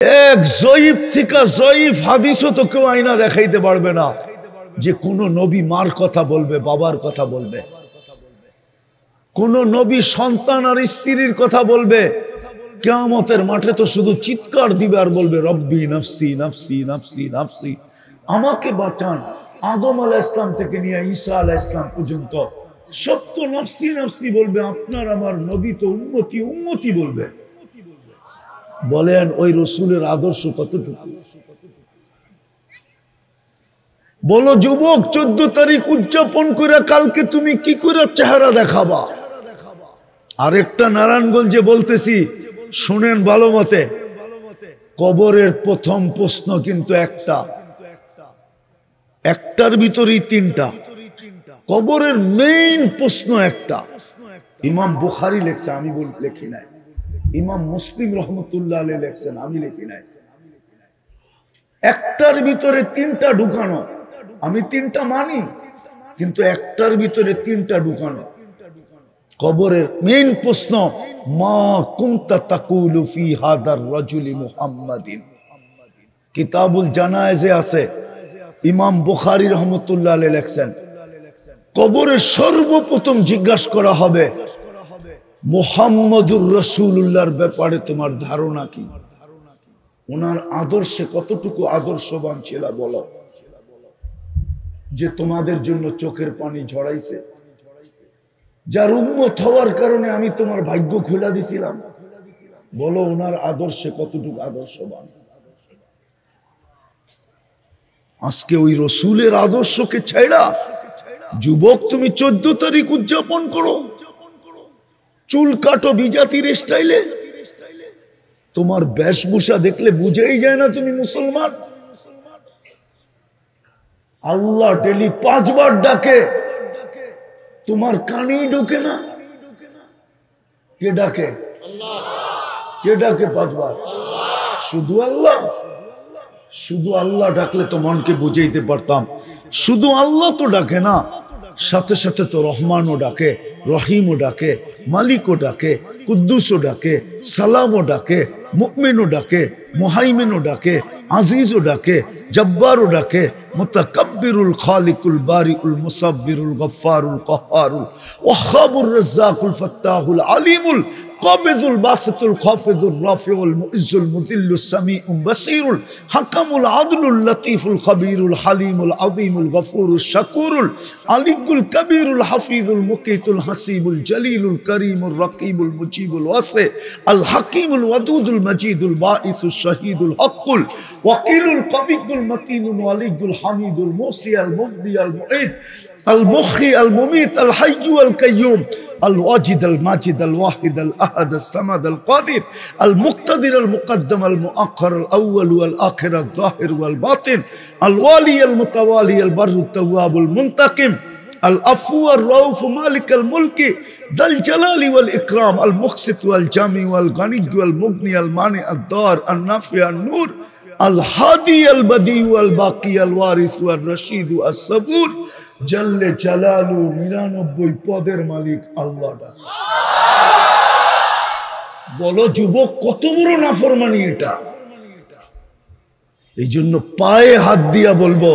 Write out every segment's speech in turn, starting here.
এক জয়ীফ থেকে জয়ীফ হাদিসও তো কেউ আইনা দেখাইতে পারবে না যে কোন নবী মার কথা বলবে, বাবার কথা বলবে, কোন নবী সন্তান আর স্ত্রীর কথা বলবে। কিয়ামতের মাঠে তো শুধু চিৎকার দিবে আর বলবে রব্বি নফসি নফসি নফসি নফসি, আমাকে বাঁচান। আদম আলাইহিস সালাম থেকে নিয়ে ঈসা আলাইহিস সালাম পর্যন্ত সব তো নফসি নফসি বলবে। আপনার আমার নবী তো উম্মতি উম্মতি বলবে। বলেন ওই রসুলের আদর্শ কতটুকু? বলো যুবক, 14 তারিখ উদযাপন করে কালকে তুমি কি করে চেহারা দেখাবা? আরেকটা নারায়ণগঞ্জে বলতেছি, শুনেন ভালো মতে। কবরের প্রথম প্রশ্ন কিন্তু একটার ভিতরেই তিনটা। কবরের মেইন প্রশ্ন একটা। ইমাম বুখারী লেখছে, আমি লেখি নাই। ইমাম মুসলিম রহমতুল্লাহ আলাইহি লেখছেন, আমি লিখি নাই। একটার ভিতরে তিনটা ঢুকানো। আমি তিনটা মানি, কিন্তু একটার ভিতরে তিনটা ঢুকানো। কবরের মেইন প্রশ্ন, মা কুনতা তাকুলু ফি হাদার রাজুলি মুহাম্মাদিন। কিতাবুল জানায়েজে আছে, ইমাম বুখারী রহমতুল্লাহ আলাইহি লেখছেন, কবরে সর্বপ্রথম জিজ্ঞাসা করা হবে মুহাম্মদুর রাসূলুল্লাহর ব্যাপারে তোমার ধারণা কি? ওনার আদর্শে কতটুকু আদর্শবান ছিল বলো, যে তোমাদের জন্য চোখের পানি ঝরাইছে, যার উম্মত হওয়ার কারণে আমি তোমার ভাগ্য খুলে দিছিলাম। বলো ওনার আদর্শে কতটুকু আদর্শবান। আজকে ওই রসুলের আদর্শকে ছেড়া যুবক তুমি 14 তারিখ উদযাপন করো, চুল কাটো বিজাতির স্টাইলে। তোমার বেশভূষা দেখলে বুঝেই যায় না তুমি মুসলমান। আল্লাহ ডেলি 5 বার ডাকে, তোমার কানেই ঢোকে না। কে ডাকে? কে ডাকে 5 বার? শুধু আল্লাহ। শুধু আল্লাহ ডাকলে তো মনকে বুঝাইতে পারতাম। শুধু আল্লাহ তো ডাকে না, সাথে সাথে তো রহমানও ডাকে, রহিমও ডাকে, মালিকও ডাকে, কুদ্দুসও ডাকে, সালামও ডাকে, মুমিনও ডাকে, মুহাইমিনও ডাকে, আজিজও ডাকে, জব্বারও ডাকে, মুতাকাব্বিরুল খালিকুল বারিউল মুসাব্বিরুল গফফারুল কহ্হারুল ওয়াহ্হাবুর রাজ্জাকুল ফাত্তাহুল আলিমুল কাবিদুল বাসিতুল খাফিদুর রাফিউল মুইজ্জুল মুযিল্লুস সামিউল বাসীরুল হাকামুল আদলুল লতীফুল খবীরুল হালিমুল আযীমুল গফুরুশ শাকুরুল আলিকুল কবীরুল হাফিজুল মুকিতুল হাসিবুল জলিলুল করিমুর রকিবুল মুজিবুল ওয়াসি আল হাকিমুল ওয়াদুদুল মজিদুল বাঈসুশ শাহীদুল হকুল ওয়াকিলুল কবিকুল মতিনুল ওয়ালিকুল হামিদুল মুসি আল মুবদি আল মুঈদ আল মুখি আল মুমিত আল হাইয়্যু আল কাইয়্যুম الواجد الماجد الواحد الأحد الصمد القادر المقتدر المقدم المؤخر الأول والآخر الظاهر والباطن الوالي المتوالي البر التواب المنتقم العفو الرؤوف مالك الملك ذا الجلال والإكرام المقسط والجامع والغني والمغني المانع الضار النافع النور الهادي البديع والباقي الوارث والرشيد الصبور জাল্লে জালালু 99 পদের মালিক আল্লাহ। বলো যুবক কত বড় নাফরমানি এটা। এই জন্য পায়ে হাত দিয়া বলবো,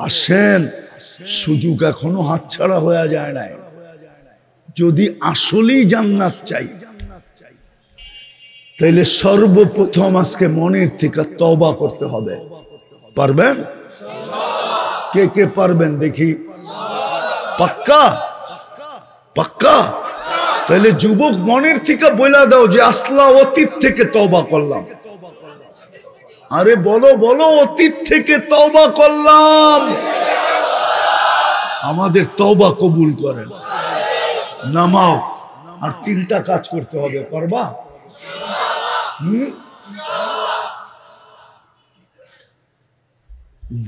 আসেন, সুযোগ এখনো হাতছাড়া হয়ে যায় নাই। যদি আসলেই জান্নাত চাই, তাইলে সর্বপ্রথম আজকে মনের থেকে তওবা করতে হবে। পারবেন? কে কে পারবেন দেখি? পাক্কা? পাক্কা? তাহলে যুবক মনের থেকে বইলা দাও যে আসলা অতীত থেকে তওবা করলাম। আরে বলো বলো, অতীত থেকে তওবা করলাম। আমাদের তওবা কবুল করেন। নামাও, আর 3টা কাজ করতে হবে। পারবা?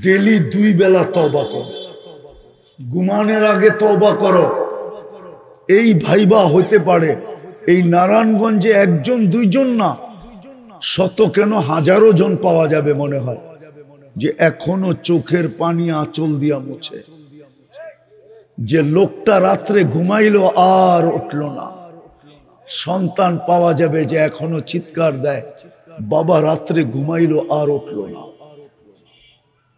ডেলি 2 বেলা তওবা করো, ঘুমানোর আগে তওবা করো। এই ভাইবা হইতে পারে এই নারায়ণগঞ্জে 1 জন 2 জন না, শত কেন হাজারো জন পাওয়া যাবে মনে হয়, যে এখনো চোখের পানি আঁচল দিয়া মুছে। যে লোকটা রাত্রে ঘুমাইলো আর উঠলো না, সন্তান পাওয়া যাবে যে এখনো চিৎকার দেয়, বাবা রাত্রে ঘুমাইলো আর উঠলো না।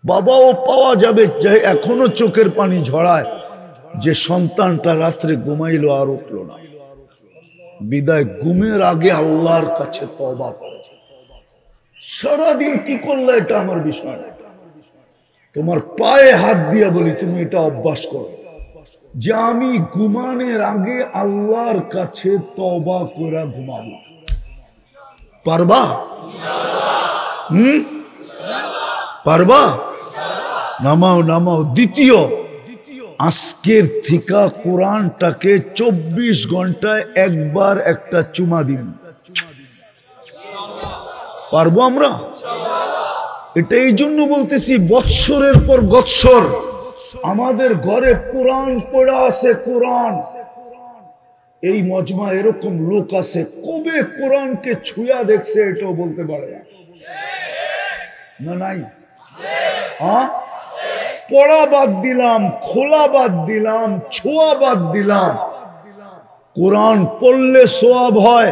বাবাও পাওয়া যাবে যে এখনো চোখের পানি ঝরায় যে সন্তানটা রাত্রে ঘুমাইলো আর উঠলো না। বিদায় ঘুমের আগে আল্লাহর কাছে তওবা করো। সারাদিন কি করলে এটা আমার বিষয় না, তোমার পায়ে হাত দিয়া বলি তুমি এটা অভ্যাস করো যে আমি ঘুমানোর আগে আল্লাহর কাছে তওবা করে ঘুমাবো। পারবা? পারবা? নামাও নামাও। দ্বিতীয়, আজকের থেকে কোরআনটাকে 24 ঘন্টায় একবার একটা চুমা দিন। পারবো আমরা? এটা এই জন্য বলতেছি, বৎসরের পর বৎসর আমাদের ঘরে কোরআন পড়া আছে। কোরআন, এই মজমা এরকম লোক আছে কবে কোরআনকে ছুঁয়া দেখছে এটাও বলতে পারে না। নাই? হ্যাঁ, পড়া বাদ দিলাম, খোলা বাদ দিলাম, ছোঁয়া বাদ দিলাম। কোরআন পড়লে সওয়াব হয়,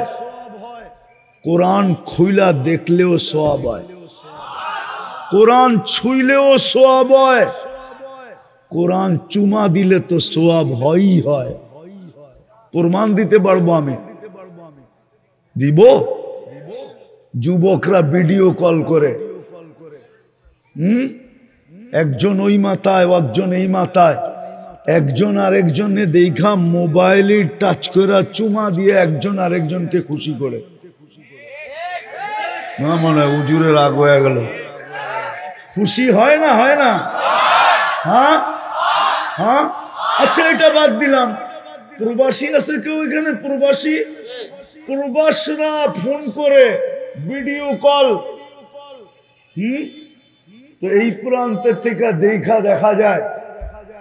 কোরআন খুইলা দেখলেও সওয়াব হয়, কোরআন ছুঁইলেও সওয়াব হয়, কোরআন চুমা দিলে তো সওয়াব হয়ই হয়। প্রমাণ দিতে পারবো আমি, দিব। যুবকরা ভিডিও কল করে, একজন ওই মাথায়, একজন এই মাথায়, একজন আরেকজনে দেখা মোবাইলে টাচ করে চুমা দিয়ে একজন আরেকজনকে খুশি করে। না মনে হয় হুজুরের রাগ হয়ে গেল। খুশি হয় না? হয় না? হ্যাঁ হ্যাঁ। আচ্ছা, এটা বাদ দিলাম। প্রবাসী আছে কেউ এখানে? প্রবাসী, প্রবাসীরা ফোন করে ভিডিও কল, তো এই প্রান্তের থেকে দেখা যায়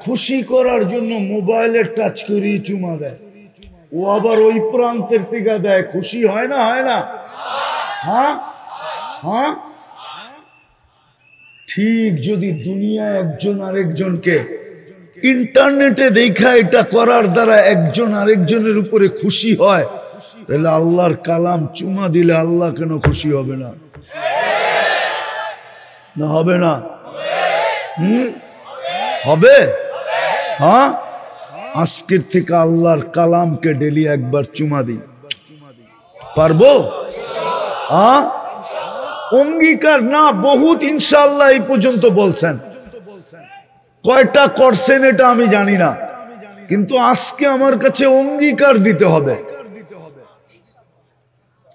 খুশি করার জন্য মোবাইলে টাচ করি চুমা দেয়। ও আবার ওই প্রান্তের থেকে দেয়। খুশি হয় না? হয় না? হ্যাঁ হ্যাঁ। ঠিক যদি দুনিয়া একজন আরেকজনকে ইন্টারনেটে দেখা এটা করার দ্বারা একজন আরেকজনের উপরে খুশি হয়, তাহলে আল্লাহর কালাম চুমা দিলে আল্লাহ কেন খুশি হবে না? না হবে না? হবে। হ্যাঁ, আজকের থেকে আল্লাহর কালামকে ডেলি একবার চুমা দিই। পারবো? হ্যাঁ, অঙ্গীকার না, বহুত ইনশাআল্লাহ এই পর্যন্ত বলছেন। কয়টা করছেন এটা আমি জানি না, কিন্তু আজকে আমার কাছে অঙ্গীকার দিতে হবে।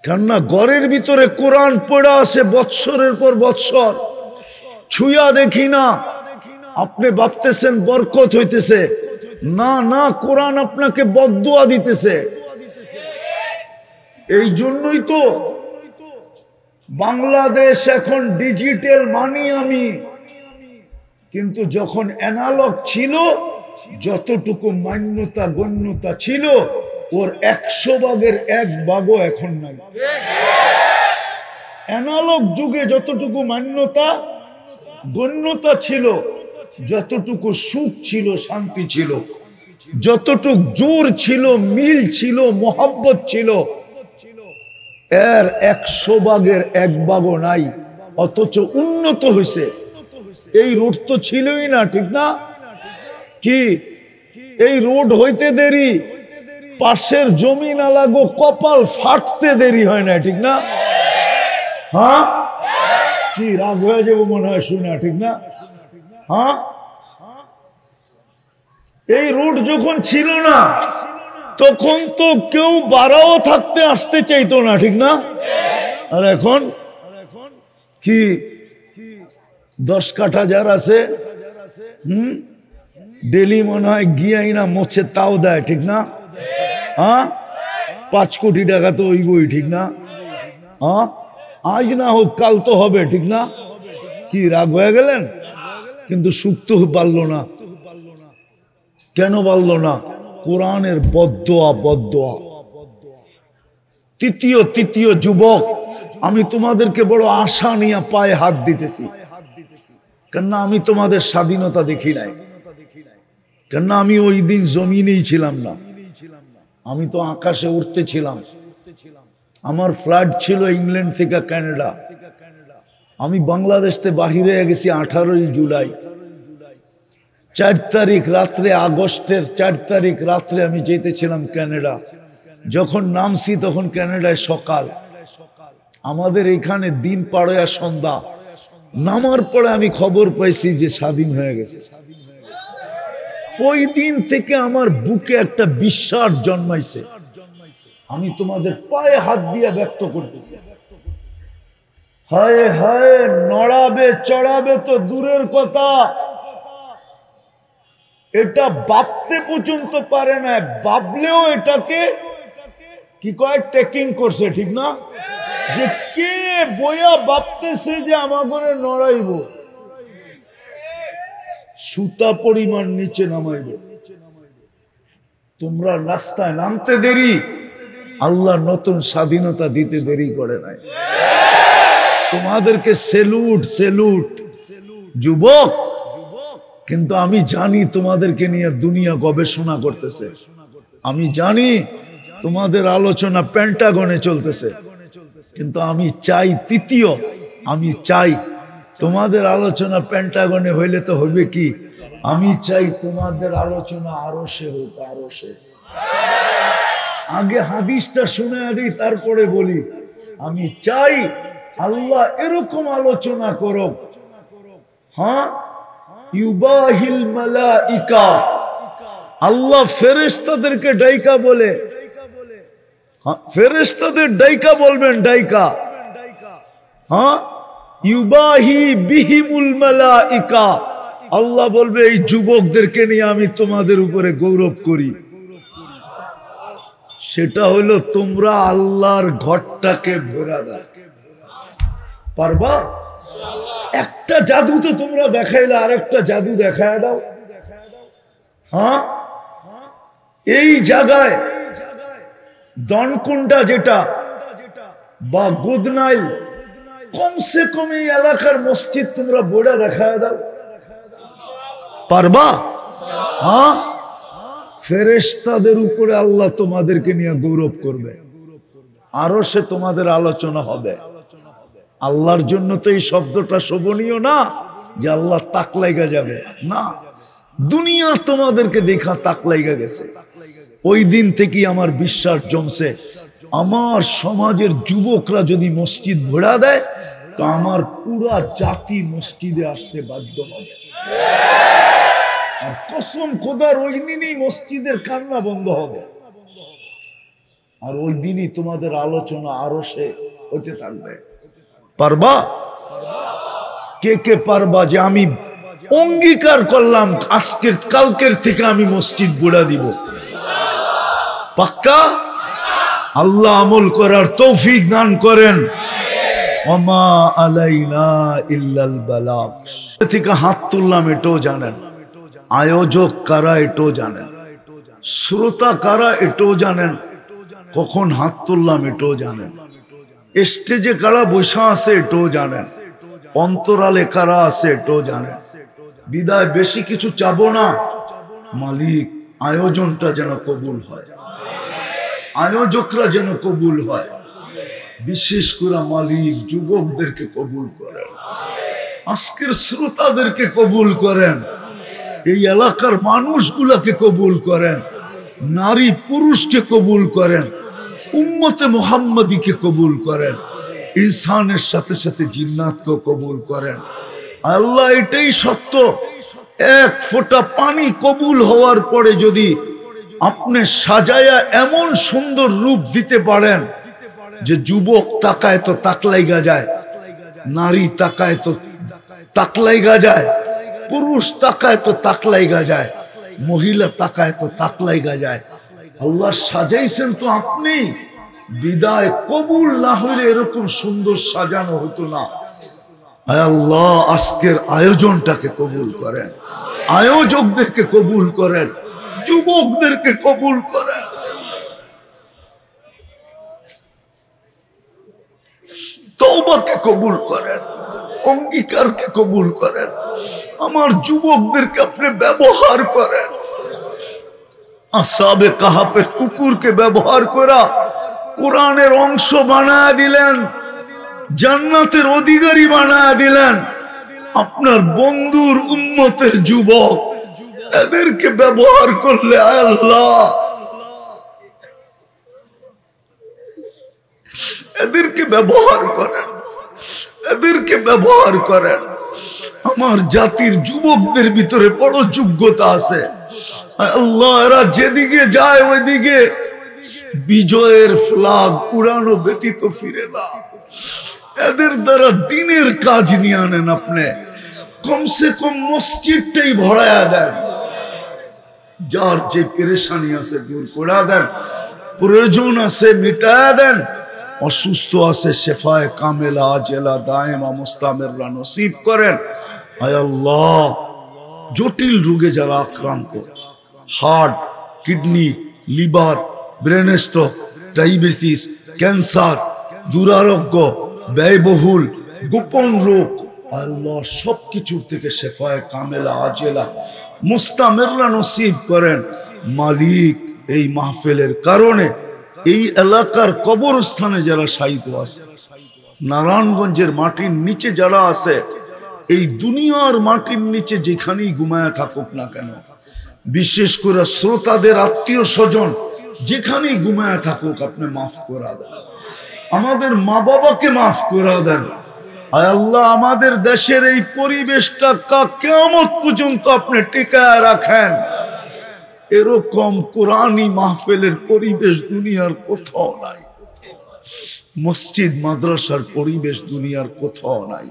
কেননা ঘরের ভিতরে কোরআন পড়া আছে বৎসরের পর বৎসর, ছুঁয়া দেখি না। আপনি ভাবতেছেন বরকত হইতেছে, না না, কোরআন আপনাকে বদদুয়া দিতেছে। এই জন্যই তো বাংলাদেশ এখন ডিজিটাল মানি আমি, কিন্তু যখন অ্যানালগ ছিল, যতটুকু মান্যতা গণ্যতা ছিল ওর 100 ভাগের 1 ভাগও এখন নাই। অ্যানালগ যুগে যতটুকু মান্যতা গণ্যতা ছিল, যতটুকু সুখ ছিল, শান্তি ছিল, যতটুকু জোর ছিল, মিল ছিল, মোহাব্বত ছিল, এর 100 ভাগের 1 ভাগও নাই। অথচ উন্নত হয়েছে। এই রোড তো ছিলই না, ঠিক না? কি এই রোড হইতে দেরি, পাশের জমি না লাগো কপাল ফাটতে দেরি হয় না, ঠিক না? হ্যাঁ, কি রাগ হয়ে যাবো মনে হয় শুনে, ঠিক না? হ্যাঁ, এই রোড যখন ছিল না তখন তো কেউ বাড়াও থাকতে আসতে চাইতো না, ঠিক না? আর এখন কি 10 কাঠা যার আছে, ডেলি মনে হয় গিয়াই না মোছে তাও দেয়, ঠিক না? হ্যাঁ, 5 কোটি টাকা তো ওই বই, ঠিক না? হ্যাঁ, আজ না হোক কাল তো হবে, ঠিক না? কি রাগ হয়ে গেলেন? কিন্তু সুখ তো পারলো না। কেন পারলো না? কোরআনের বদদোয়া, বদদোয়া। তৃতীয় যুবক, আমি তোমাদেরকে বড় আশা নিয়ে পায়ে হাত দিতেছি, কেননা আমি তোমাদের স্বাধীনতা দেখি নাই। কেননা আমি ওই দিন জমিনেই ছিলাম না, আমি তো আকাশে উঠতেছিলাম। আমার ফ্লাইট ছিল ইংল্যান্ড থেকে কানাডা। আমি বাংলাদেশ থেকে বাহিরে গেছি 18 জুলাই। 4 তারিখ রাত্রে, আগস্টের 4 তারিখ রাত্রে আমি যেতেছিলাম কানাডা। যখন নামছি তখন কানাডায় সকাল, আমাদের এখানে দিন পাড়য়া সন্ধ্যা। নামার পরে আমি খবর পাইছি যে স্বাধীন হয়ে গেছে। ওই দিন থেকে আমার বুকে একটা বিশ্বাস জন্মাইছে। আমি তোমাদের পায়ে হাত দিয়ে ব্যক্ত করতেছি, হায় হায়, নড়াবে চড়াবে তো দূরের কথা, এটা ভাবতে পর্যন্ত পারে না। ভাবলেও এটাকে কি কয়, টেকিং করছে, ঠিক না? যে কে বইয়া ভাবতেছে যে আমাকে নড়াইব, সুতা পরিমাণ নিচে নামাইব। তোমরা রাস্তায় নামতে দেরি, আল্লাহ নতুন স্বাধীনতা দিতে দেরি করে নাই। তোমাদেরকে সেলুট, সেলুট যুবক। কিন্তু আমি জানি তোমাদেরকে নিয়ে দুনিয়া গবেষণা করতেছে। আমি জানি তোমাদের আলোচনা পেন্টাগনে চলতেছে। কিন্তু আমি চাই, তৃতীয়, আমি চাই তোমাদের আলোচনা পেন্টাগনে হইলে তো হবে কি, আমি চাই তোমাদের আলোচনা আরশে হোক, আরশে। আগে হাদিসটা শুনে দিই, তারপরে বলি। আমি চাই আল্লাহ এরকম আলোচনা করো, হ্যাঁ, ইউবাহিল মালাইকা, আল্লাহ ফেরেশতাদেরকে ডাইকা বলে, ফেরেশতাদের ডাইকা বলবেন, ডাইকা, হ্যাঁ, ইউবাহি বিহিমুল মালাইকা, আল্লাহ বলবে এই যুবকদেরকে নিয়ে আমি তোমাদের উপরে গৌরব করি। সেটা হলো তোমরা আল্লাহর ঘরটাকে ভরা দাও। পারবা? একটা জাদু তো তোমরা দেখাইলে, আরেকটা জাদু দেখায় দাও। হ্যাঁ, এই জায়গায় দনকুন্ডা যেটা বা গুদনাইল, কমসে কম এই এলাকার মসজিদ তোমরা বড়া দেখায় দাও। পারবা? হ্যাঁ, ফেরেশতাদের উপরে আল্লাহ তোমাদেরকে নিয়ে গৌরব করবে, আরো সে তোমাদের আলোচনা হবে। আল্লাহর জন্য তো এই শব্দটা শোভনীয় না যে আল্লাহ তাক লাইগা যাবে, না, দুনিয়া তোমাদেরকে দেখা তাক লাইগা গেছে। ওই দিন থেকেই আমার বিশ্বাস জমছে, আমার সমাজের যুবকরা যদি মসজিদ ভরা দেয় তো আমার পুরা জাতি মসজিদে আসতে বাধ্য হবে। আর কসম খোদার, ওই দিনই মসজিদের কান্না বন্ধ হবে, আর ওই দিনই তোমাদের আলোচনা আরো সে হতে থাকবে। পারবা? কে কে পারবা যে আমি অঙ্গীকার করলাম আজকের কালকের থেকে আমি মসজিদ বুড়া দিব? পাক্কা? আল্লাহ আমল করার তৌফিক দান করেন। ওমা আলাইনা ইল্লাল বালাগ। থেকে হাত তুললাম এটাও জানেন, আয়োজক কারা এটাও জানেন, শ্রোতা কারা এটাও জানেন, কখন হাত তুললাম এটাও জানেন, স্টেজে কারা বসা আছে এটাও জানেন, অন্তরালে কারা আছে এটাও জানেন। বিদায় বেশি কিছু চাবো না, মালিক আয়োজনটা যেন কবুল হয়, আয়োজকরা যেন কবুল হয়, বিশেষ করে মালিক যুবকদেরকে কবুল করেন, আজকের শ্রোতাদেরকে কবুল করেন, এই এলাকার মানুষগুলাকে কবুল করেন, নারী পুরুষকে কবুল করেন, উম্মতে মুহাম্মাদীকে কবুল করেন, ইনসানের সাথে সাথে জিন্নাতকে কবুল করেন। আল্লাহ এটাই সত্য, এক ফোঁটা পানি কবুল হওয়ার পরে যদি আপনি সাজায়া এমন সুন্দর রূপ দিতে পারেন যে যুবক তাকায় তো তাকলাইগা যায়, নারী তাকায় তো তাকলাইগা যায়, পুরুষ তাকায় তো তাকলাইগা যায়, মহিলা তাকায় তো তাকলাইগা যায়। আল্লাহ সাজাইছেন তো আপনি, বিদায় কবুল না হইলে এরকম সুন্দর সাজানো হতো না। আল্লাহ আজকের আয়োজনটাকে কবুল করেন, আয়োজকদেরকে কবুল করেন, যুবকদেরকে কবুল করেন। তওবাকে কবুল করেন, অঙ্গীকারকে কবুল করেন, আমার যুবকদেরকে আপনি ব্যবহার করেন। আসহাবে কাহাফের কুকুরকে ব্যবহার করা কোরআনের অংশ বানায় দিলেন, জান্নাতের অধিকারী বানায় দিলেন। আপনার বন্ধুর উম্মতের যুবক, এদেরকে ব্যবহার করলে আল্লাহ, এদেরকে ব্যবহার করেন, এদেরকে ব্যবহার করেন। আমার জাতির যুবকদের ভিতরে বড় যোগ্যতা আছে আল্লাহ, এরা যেদিকে যায় ওইদিকে বিজয়ের ফ্ল্যাগ উড়ানো ব্যতীত ফিরে না। এদের দ্বারা দিনের কাজ নিয়ে আনেন আপনি, কমসে কম মসজিদটাই ভরায়া দেন। যার যে পেরেশানি আছে দূর করে দেন, প্রয়োজন আছে মিটায়া দেন, অসুস্থ আছে শেফায়ে কামেলা আজেলা দায়েমা মুস্তামিররা নসিব করেন। আয় আল্লাহ, জটিল রোগে যারা আক্রান্ত, heart, kidney, liver, brain stroke, diabetes, cancer, দুরারোগ্য, ব্যয়বহুল, গোপন রোগ, আল্লাহ সবকিছুর থেকে শেফায়ে কামেলা আজেলা মুস্তামিররা নসিব করেন। মালিক, এই মাহফিলের কারণে এই এলাকার কবরস্থানে যারা শায়িত আছে, নারায়ণগঞ্জের মাটির নিচে যারা আছে, এই দুনিয়ার মাটির নিচে যেখানেই ঘুমায় থাকুক না কেন, বিশেষ করে শ্রোতাদের আত্মীয় স্বজন যেখানেই ঘুমায় থাকুক, আপনি মাফ করে দেন। আমাদের মা বাবাকে মাফ করে দেন। আয় আল্লাহ, আমাদের দেশের এই পরিবেশটা কিয়ামত পর্যন্ত আপনি টিকায় রাখেন। এরকম কোরআনী মাহফিলের পরিবেশ দুনিয়ার কোথাও নাই, মসজিদ মাদ্রাসার পরিবেশ দুনিয়ার কোথাও নাই,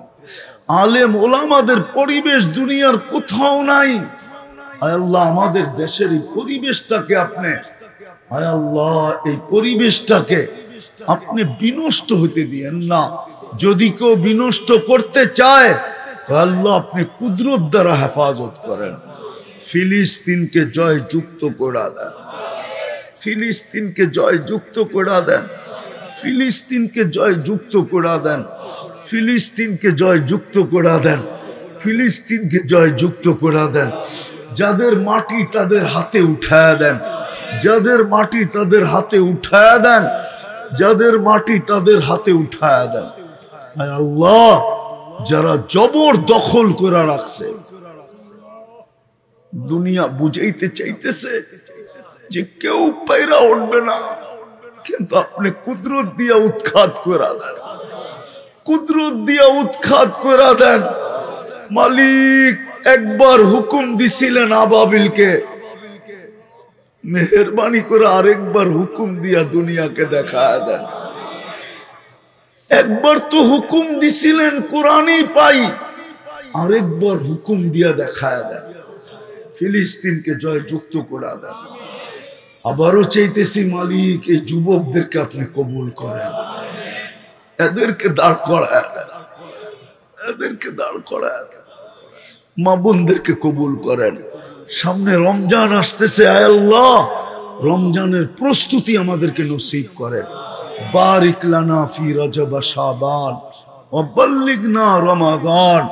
আলেম ওলামাদের পরিবেশ দুনিয়ার কোথাও নাই। আয় আল্লাহ, আমাদের দেশের এই পরিবেশটাকে আপনি, আয় আল্লাহ, এই পরিবেশটাকে আপনি বিনষ্ট হতে দিয়েন না। যদি কেউ বিনষ্ট করতে চায় তো আল্লাহ আপনি কুদরত দ্বারা হেফাজত করেন। ফিলিস্তিনকে জয় যুক্ত করে দেন, ফিলিস্তিনকে জয় যুক্ত করে দেন, ফিলিস্তিনকে জয় যুক্ত করে দেন, ফিলিস্তিনকে জয় যুক্ত করে দেন, ফিলিস্তিনকে জয় যুক্ত করে দেন। যাদের মাটি তাদের হাতে উঠায়া দেন, যাদের মাটি তাদের হাতে উঠায়া দেন, যাদের মাটি তাদের হাতে উঠায়া দেন। আল্লাহ, যারা জবর দখল করে রাখছে, দুনিয়া বুঝাইতে চাইতেছে যে কেউ পায়রা উঠবে না, কিন্তু আপনি কুদরত দিয়া উৎখাত করে দেন, কুদরত দিয়া উৎখাত করে দেন। মালিক একবার হুকুম দিছিলেন আবাবিলকে, মেহেরবানি করে আরেকবার হুকুম দিয়া দুনিয়াকে দেখায় দেন। একবার তো হুকুম দিছিলেন কোরআনই পাই, আরেকবার হুকুম দিয়া দেখায় দেন। ফিলিস্তিনকে জয় যুক্ত করে দেন। আবারও চাইতেছি মালিক, এই যুবকদেরকে আপনি কবুল করেন, এদেরকে দাঁড় করায় দেন, এদেরকে দাঁড় করায় দেন। মা বোনদেরকে কবুল করেন। সামনে রমজান আসতেছে, আয় আল্লাহ, রমজানের প্রস্তুতি আমাদেরকে নসিব করেন। বারিক লানা ফি রজব শাবান ওয়া বাল্লিগনা রমাদান,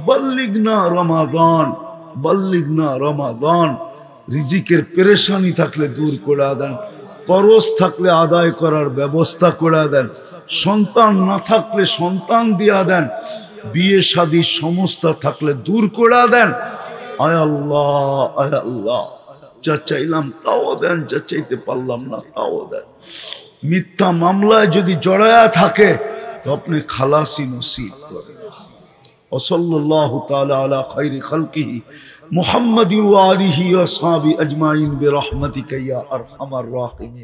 বাল্লিগনা রমাদান, বাল্লিগনা রমাদান। রিজিকের পেরেশানি থাকলে দূর করে দেন, করজ থাকলে আদায় করার ব্যবস্থা করে দেন, সন্তান না থাকলে সন্তান দিয়া দেন, বিয়ে শাদীর সমস্যা থাকলে দূর করে দেন। আয় আল্লাহ, আয় আল্লাহ, যা চাইলাম তাও দেন, যা চাইতে পারলাম না তাও দেন। মিথ্যা মামলায় যদি জড়ায়া থাকে তো আপনি খালাসি নসিব করেন। ওয়াসাল্লাল্লাহু তাআলা আলা খায়রি খালকিহি মুহাম্মাদি ওয়া আলিহি ওয়া আসহাবি আজমাইন বিরহমাতিকা ইয়া আরহামার রাহিমিন।